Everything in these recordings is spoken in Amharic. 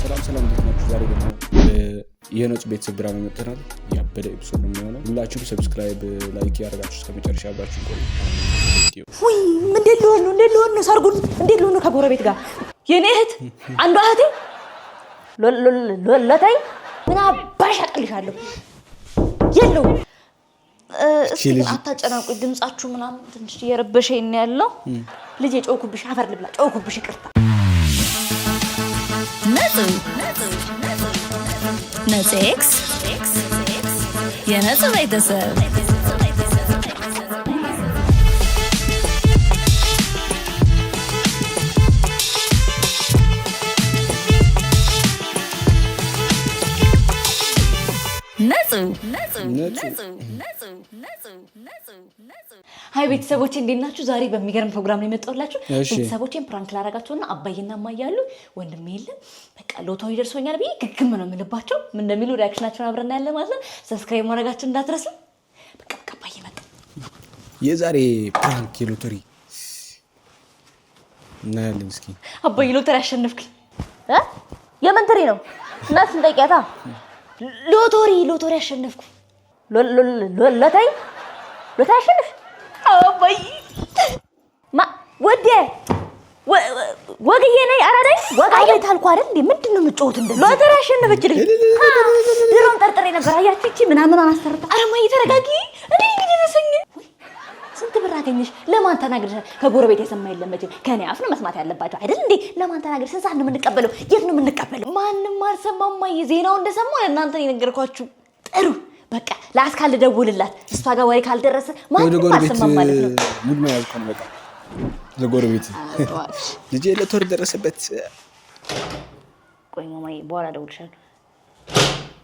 ሰላም እንዴት ናችሁ? ዛሬ ደግሞ የነጽ ቤተሰብ ድራማ መጥተናል። ያበደ ኤፒሶድ ነው የሚሆነው። ሁላችሁም ሰብስክራይብ፣ ላይክ ያደርጋችሁ እስከመጨረሻ አብራችሁን ቆዩ። ወይ እንዴት ሊሆን ነው ሰርጉን? እንዴት ሊሆን ነው ከጎረቤት ጋር? የኔ እህት አንዷ እህቴ ለታይ ምን አባሽ አቀልሻለሁ የለው። እስኪ አታጨናቁኝ፣ ድምጻችሁ ምናምን ትንሽ እየረበሸኝ ነው ያለው። ልጄ ጮኩብሽ፣ አፈር ልብላ፣ ጮኩብሽ፣ ይቅርታ። ነጽ ኤክስ የነጽ ቤተሰብ ሃይ ቤተሰቦቼ እንዴት ናችሁ? ዛሬ በሚገርም ፕሮግራም ነው የመጣሁላችሁ። ቤተሰቦቼን ፕራንክ ላደርጋቸውና አባዬና እማዬ ያሉ ወንድሜ የለም በቃ ሎተሪ ደርሶኛል ብዬ ግግም ነው የምልባቸው። ምን እንደሚሉ ሪአክሽናቸውን አብረን እናያለን ማለት ነው። ሰብስክራይብ ማድረጋችሁን እንዳትረሱ። በቃ አባዬ መጣ። የዛሬ ፕራንክ የሎተሪ እናያለን። እስኪ አባዬ ሎተሪ አሸነፍክ? የምን ትሪ ነው? እናት እንጠይቂያታ። ሎተሪ አሸነፍኩ። ሎተሪ አሸነፍ? አባዬ ወዴ ወግዬ ነኝ አራዳይ ወጋዬ ታልኩ አይደል እንዴ? ምንድነው የምትጮሁት? እንደዚህ ሎተሪ አሸነፈች ልጅ ድሮም ጠርጥሬ ነበር። አያችሁ እቺ ምናምን አናስተርታ። ኧረ እማዬ ተረጋጊ። እኔ እንግዲህ ደረሰኝ። ስንት ብር አገኘሽ? ለማን ተናግረሽ? ከጎረቤት የሰማ የለም መቼም ከኔ አፍ ነው መስማት ያለባቸው አይደል እንዴ? ለማን ተናግረሽ? ስንት ሰዓት ነው የምንቀበለው? የት ነው የምንቀበለው? ማንም አልሰማም እማዬ። ዜናው እንደሰማው ለእናንተ ነው የነገርኳችሁ። ጥሩ በቃ ለአስካል ደውልላት። እሷ ጋር ወሬ ካልደረሰ ማንም አልሰማም ማለት ነው። ሙድ መያዝ እኮ ነው በቃ ለጎረቤት ልጄ ሎተሪ ደረሰበት። ቆይ ማማዬ በኋላ ደውልሻለሁ።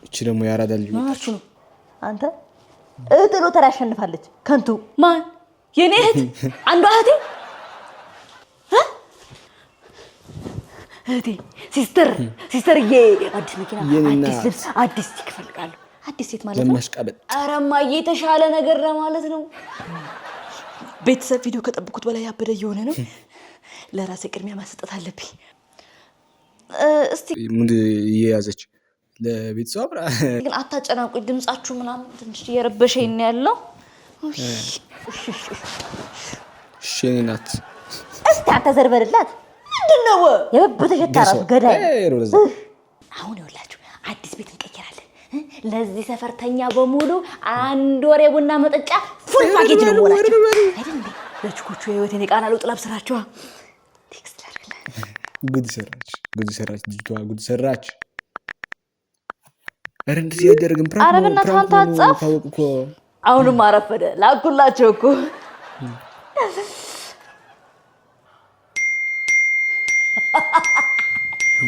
እቺ ደግሞ ያራዳ ልጅ ማችሁ ነው አንተ። እህት ሎተሪ አሸንፋለች። ከንቱ ማን? የኔ እህት አንዷ እህቴ እህቴ ሲስተርዬ አዲስ መኪና፣ አዲስ ልብስ፣ አዲስ ይፈልጋለሁ። አዲስ ሴት ማለት ነው። ለማሽቃበጥ ኧረ እማዬ የተሻለ ነገር ለማለት ነው። ቤተሰብ ቪዲዮ ከጠብቁት በላይ ያበደ እየሆነ ነው። ለራሴ ቅድሚያ ማሰጠት አለብኝ። እስቲ ምን እየያዘች ለቤተሰብ አብራ ግን አታጨናቁኝ፣ ድምጻችሁ ምናምን ትንሽ እየረበሸኝ ነው ያለው። እሺ ናት። እስቲ አታዘርበርላት። ምንድነው የበበተሸታ ራሱ ገዳይ። አሁን ይኸውላችሁ አዲስ ቤት እንቀይራለን። ለዚህ ሰፈርተኛ በሙሉ አንድ ወር የቡና መጠጫ ፉል ፓኬጅ ነው ወላችሁ አይደል እንዴ? ለችኮቹ የህይወቴን የቃና ለውጥ ላብስራችሁ። ቴክስት ላድርግላት። ጉድ ሰራች ልጅቷ፣ ጉድ ሰራች። ኧረ እንደዚህ ያደርግም ፕራንክ ነው። ኧረ በእናትህ አንተ አትጻፍ። አሁንም አረፈደ። ላኩላቸው እኮ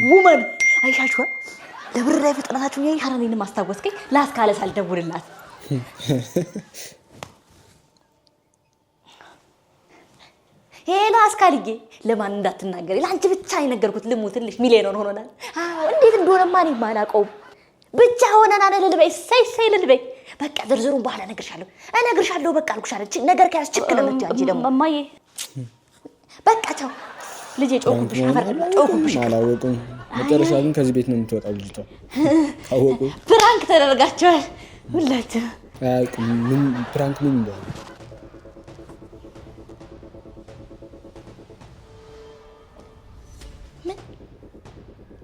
ውመን አይሻችኋ። ለብር ላይ ፍጥነታችሁን ያይ ሀረኔንም አስታወስከኝ። ላስካለ ሳልደውልላት ሄሎ አስካልዬ፣ ለማን እንዳትናገሪ ለአንቺ ብቻ የነገርኩት ልሙትልሽ። ሚሊዮን ሆኖናል። አዎ እንዴት እንደሆነማ እኔም አላውቀውም። ብቻ ሆነናል። ልልበይ ሳይ ልልበይ። በቃ ዝርዝሩን በኋላ እነግርሻለሁ። በቃ አልኩሽ አይደል? ነገር ከያዝ ችክ ነው እንጂ አንቺ ደግሞ እማዬ በቃ ቻው። ልጄ ጮኩብሽ፣ አፈር ጮኩብሽ። አላወቁም። መጨረሻ ግን ከዚህ ቤት ነው የምትወጣው ልጅቷ። ታወቁ። ፕራንክ ተደረጋችኋል ሁላችሁ። ምን ፕራንክ ምን እንደሆነ ምን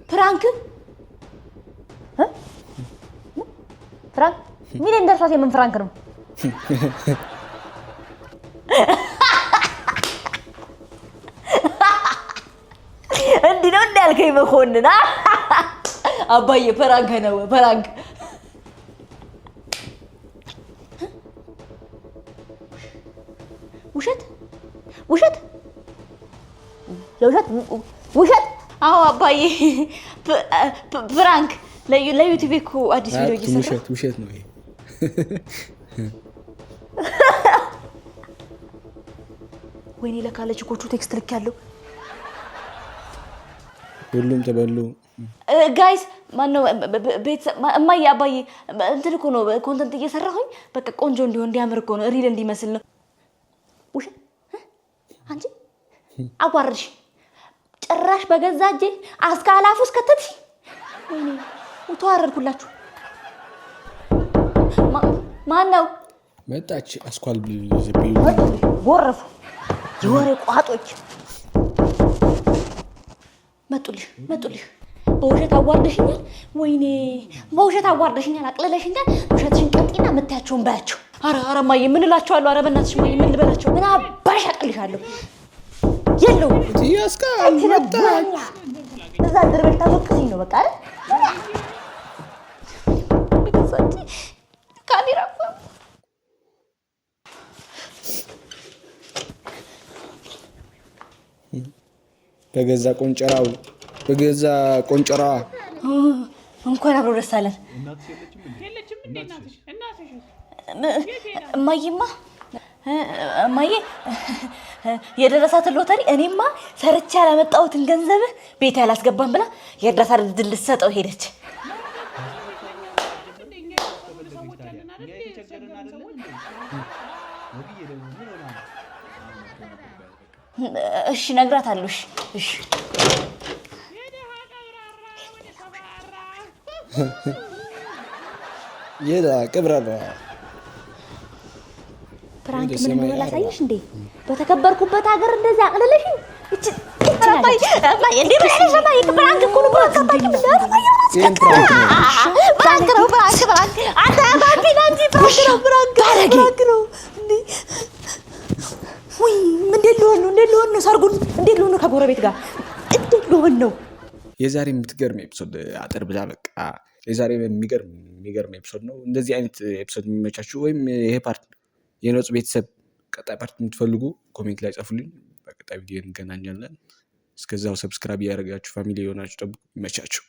ፕራንክ ፍራንክ ሚሊዮን ደርሷት የምን ፍራንክ ነው? እንዲህ ነው እንዳልከኝ መኮንን። አባዬ ፍራንክ ነው ፍራንክ። ውሸት። አዎ አባዬ ፍራንክ ለዩቲዩብ እኮ አዲስ ቪዲዮ እየሰራ ውሸት ነው ይሄ። ወይኔ ለካለች ኮቹ ቴክስት ልክ ያለው ሁሉም ተበሉ። ጋይስ ማነው እማዬ አባዬ እንትን እኮ ነው ኮንተንት እየሰራሁኝ። በቃ ቆንጆ እንዲሆን እንዲያምር እኮ ነው፣ ሪል እንዲመስል ነው። ውሸት አንቺ አዋርድሽ ጭራሽ በገዛ እጄ አስካላፉስ ከተትሽ ተዋረድኩላችሁ። ማን ነው? መጣች አስኳል ጎረፉ የወሬ ቋጦች መጡልሽ። በውሸት አዋርደሽኛል። ወይኔ በውሸት አዋርደሽኛል፣ አቅለለሽኛል። ውሸትሽን ቀጥቂና የምታያቸውን ባያቸው። ኧረ እማዬ ምን እላቸዋለሁ? ኧረ በእናትሽ እማዬ ምን ልበላቸው? ምን አባሽ አቅልሻለሁ? የለውም እዛ ድርቤት ታወቅሽኝ ነው በቃ አይደል? ካሜራ በገዛ ቆንጨራዋ እንኳን አብሮ ደስ አለን። እማዬ የደረሳትን ሎተሪ እኔማ ሰርቼ ያላመጣሁትን ገንዘብ ቤት ያላስገባም ብላ የእርዳታ ድል ልትሰጠው ሄደች። እሺ እነግራታለሁ። እሺ የላ ቅብራባ ፕራንክ ምን እንደሆነ ላሳይሽ እንዴ? በተከበርኩበት ሀገር እንደዚህ አቅልለሽኝ እቺ ፕራንክ እኮ ነው። ፕራንክ ነው እንዴ? ወይ እንዴት ሊሆን ነው? ሰርጉን እንዴት ሊሆን ነው? ከጎረቤት ጋር እንዴት ሊሆን ነው? የዛሬ የምትገርም ኤፒሶድ አጠር ብላ በቃ የዛሬ የሚገርም ኤፒሶድ ነው። እንደዚህ አይነት ኤፒሶድ የሚመቻችሁ ወይም ይሄ ፓርት የነጽ ቤተሰብ ቀጣይ ፓርት የምትፈልጉ ኮሜንት ላይ ጻፉልኝ። በቀጣይ ቪዲዮ እንገናኛለን። እስከዛው ሰብስክራይብ ያደርጋችሁ ፋሚሊ የሆናችሁ ጠብቁ። ይመቻችሁ።